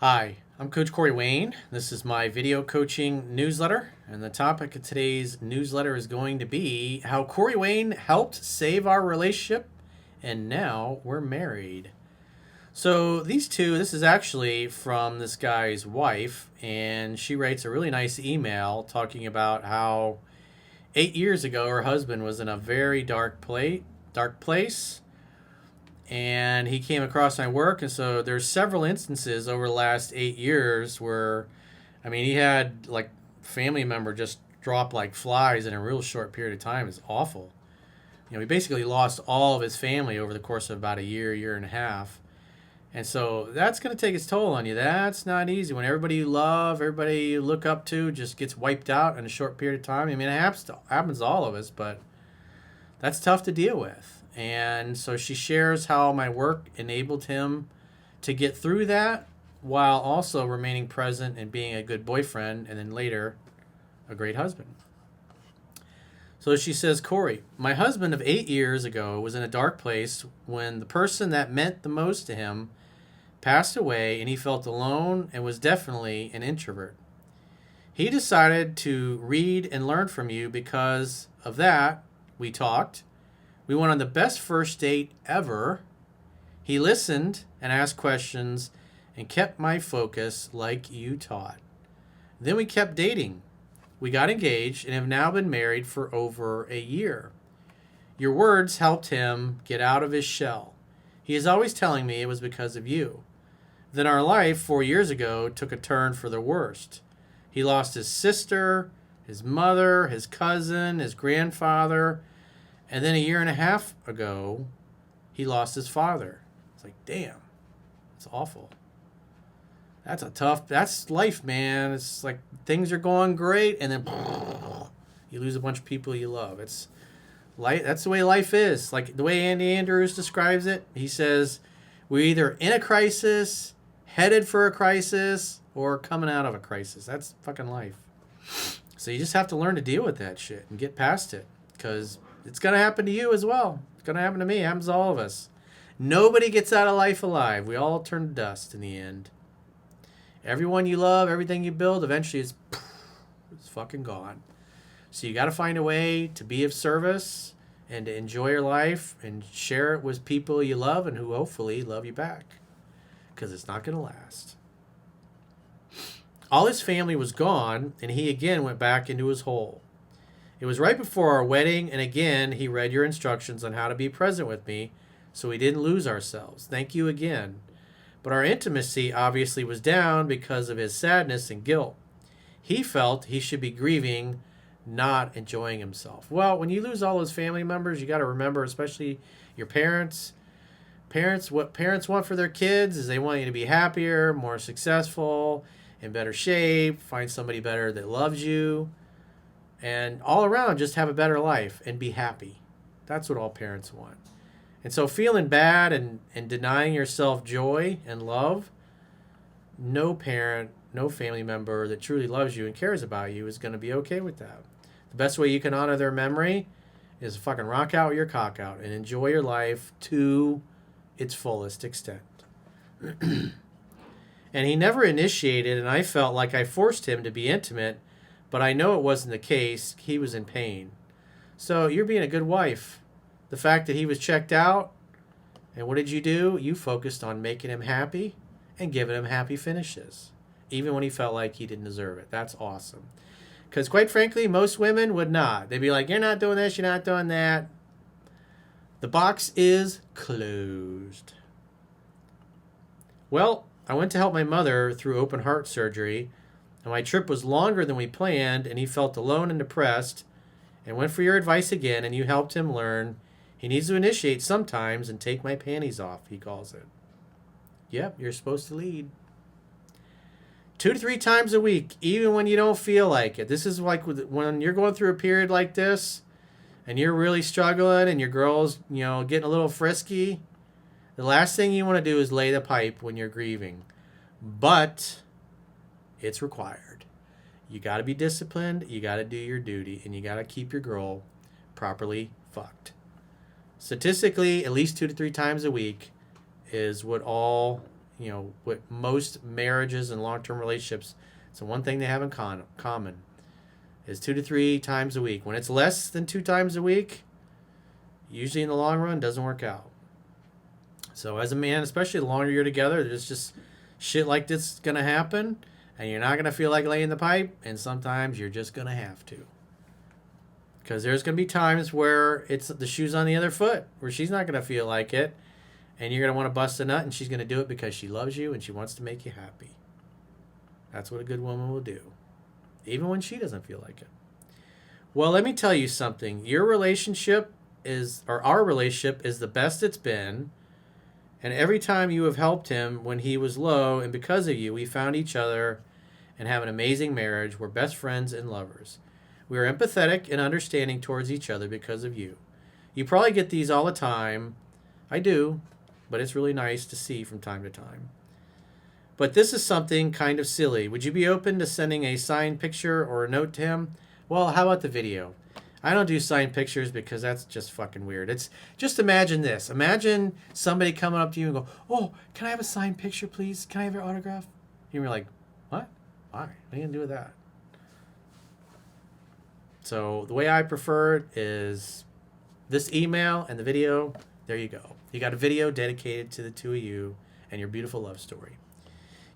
Hi, I'm Coach Corey Wayne. This is my video coaching newsletter, and the topic of today's newsletter is going to be how Corey Wayne helped save our relationship, and now we're married. So, this is actually from this guy's wife, and she writes a really nice email talking about how 8 years ago her husband was in a very dark place, and he came across my work, and so there's several instances over the last 8 years where he had like family member just drop like flies in a real short period of time. It's awful. He basically lost all of his family over the course of about a year and a half, and so that's going to take its toll on you. That's not easy when everybody you love, everybody you look up to just gets wiped out in a short period of time. It happens to all of us, but that's tough to deal with. And so she shares how my work enabled him to get through that while also remaining present and being a good boyfriend, and then later a great husband. So she says, Corey, my husband of 8 years ago was in a dark place when the person that meant the most to him passed away, and he felt alone and was definitely an introvert. He decided to read and learn from you. Because of that, we talked. We went on the best first date ever. He listened and asked questions and kept my focus like you taught. Then we kept dating. We got engaged and have now been married for over a year. Your words helped him get out of his shell. He is always telling me it was because of you. Then our life 4 years ago took a turn for the worst. He lost his sister, his mother, his cousin, his grandfather, and then a year and a half ago, he lost his father. It's like, damn, it's awful. That's life, man. It's like things are going great, and then you lose a bunch of people you love. It's life. That's the way life is. Like the way Andy Andrews describes it, he says, we're either in a crisis, headed for a crisis, or coming out of a crisis. That's fucking life. So you just have to learn to deal with that shit and get past it, because it's going to happen to you as well. It's going to happen to me. It happens to all of us. Nobody gets out of life alive. We all turn to dust in the end. Everyone you love, everything you build, eventually it's fucking gone. So you got to find a way to be of service and to enjoy your life and share it with people you love and who hopefully love you back, because it's not going to last. All his family was gone, and he again went back into his hole. It was right before our wedding, and again, he read your instructions on how to be present with me so we didn't lose ourselves. Thank you again. But our intimacy obviously was down because of his sadness and guilt. He felt he should be grieving, not enjoying himself. Well, when you lose all those family members, you got to remember, especially your parents. What parents want for their kids is they want you to be happier, more successful, in better shape, find somebody better that loves you, and all around just have a better life and be happy. That's what all parents want. And so feeling bad and denying yourself joy and love, no parent, no family member that truly loves you and cares about you is going to be okay with that. The best way you can honor their memory is fucking rock out your cock out and enjoy your life to its fullest extent. And he never initiated, and I felt like I forced him to be intimate, but I know it wasn't the case. He was in pain. So you're being a good wife. The fact that he was checked out, and what did you do? You focused on making him happy and giving him happy finishes, even when he felt like he didn't deserve it. That's awesome. Because quite frankly, most women would not. They'd be like, you're not doing this, you're not doing that. The box is closed. Well, I went to help my mother through open heart surgery, and my trip was longer than we planned, and he felt alone and depressed, and went for your advice again, and you helped him learn he needs to initiate sometimes and take my panties off, he calls it. Yep, you're supposed to lead. 2 to 3 times a week, even when you don't feel like it. This is like when you're going through a period like this, and you're really struggling, and your girl's, getting a little frisky. The last thing you want to do is lay the pipe when you're grieving. But it's required. You got to be disciplined, you got to do your duty, and you got to keep your girl properly fucked. Statistically, at least 2 to 3 times a week is what all what most marriages and long-term relationships, so one thing they have in common is 2 to 3 times a week. When it's less than 2 times a week, usually in the long run, doesn't work out. So as a man, especially the longer you're together, there's just shit like this going to happen, and you're not going to feel like laying the pipe, and sometimes you're just going to have to. Because there's going to be times where it's the shoe's on the other foot, where she's not going to feel like it, and you're going to want to bust a nut, and she's going to do it because she loves you and she wants to make you happy. That's what a good woman will do, even when she doesn't feel like it. Well, let me tell you something. Our relationship is the best it's been. And every time you have helped him when he was low, and because of you, we found each other and have an amazing marriage. We're best friends and lovers. We are empathetic and understanding towards each other because of you. You probably get these all the time. I do, but it's really nice to see from time to time. But this is something kind of silly. Would you be open to sending a signed picture or a note to him? Well, how about the video? I don't do signed pictures because that's just fucking weird. It's just imagine this. Imagine somebody coming up to you and go, "Oh, can I have a signed picture, please? Can I have your autograph?" And you're like, "What? Why? What are you gonna do with that?" So the way I prefer it is this email and the video. There you go. You got a video dedicated to the two of you and your beautiful love story.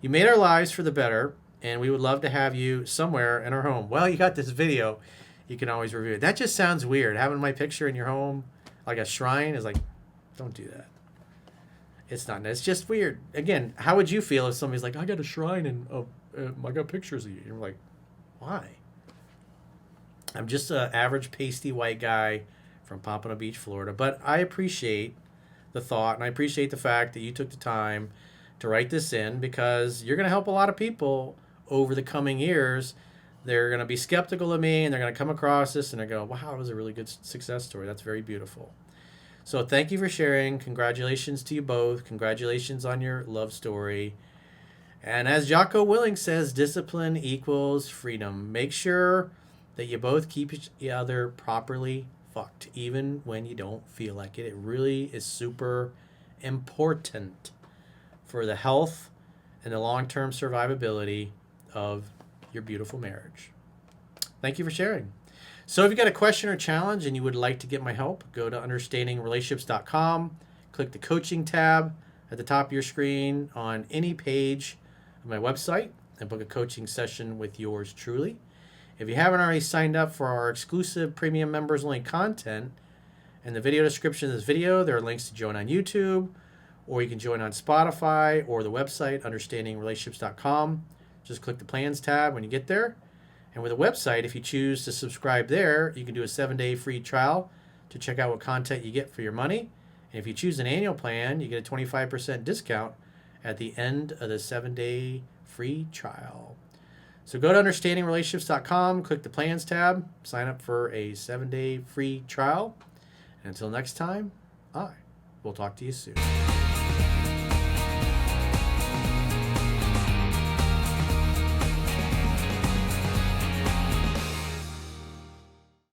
You made our lives for the better, and we would love to have you somewhere in our home. Well, you got this video. You can always review it. That just sounds weird. Having my picture in your home, like a shrine, is like, don't do that. It's not. It's just weird. Again, how would you feel if somebody's like, "I got a shrine and I got pictures of you"? You're like, why? I'm just an average pasty white guy from Pompano Beach, Florida. But I appreciate the thought, and I appreciate the fact that you took the time to write this in, because you're going to help a lot of people over the coming years. They're going to be skeptical of me, and they're going to come across this, and they're going, "Wow, it was a really good success story. That's very beautiful." So thank you for sharing. Congratulations to you both. Congratulations on your love story. And as Jocko Willink says, discipline equals freedom. Make sure that you both keep each other properly fucked, even when you don't feel like it. It really is super important for the health and the long-term survivability of your beautiful marriage. Thank you for sharing. So if you got a question or challenge and you would like to get my help, go to understandingrelationships.com, click the coaching tab at the top of your screen on any page of my website, and book a coaching session with yours truly. If you haven't already signed up for our exclusive premium members only content, in the video description of this video, there are links to join on YouTube, or you can join on Spotify or the website, understandingrelationships.com. Just click the plans tab when you get there. And with the website, if you choose to subscribe there, you can do a 7-day free trial to check out what content you get for your money. And if you choose an annual plan, you get a 25% discount at the end of the 7-day free trial. So go to understandingrelationships.com, click the plans tab, sign up for a 7-day free trial. And until next time, I will talk to you soon.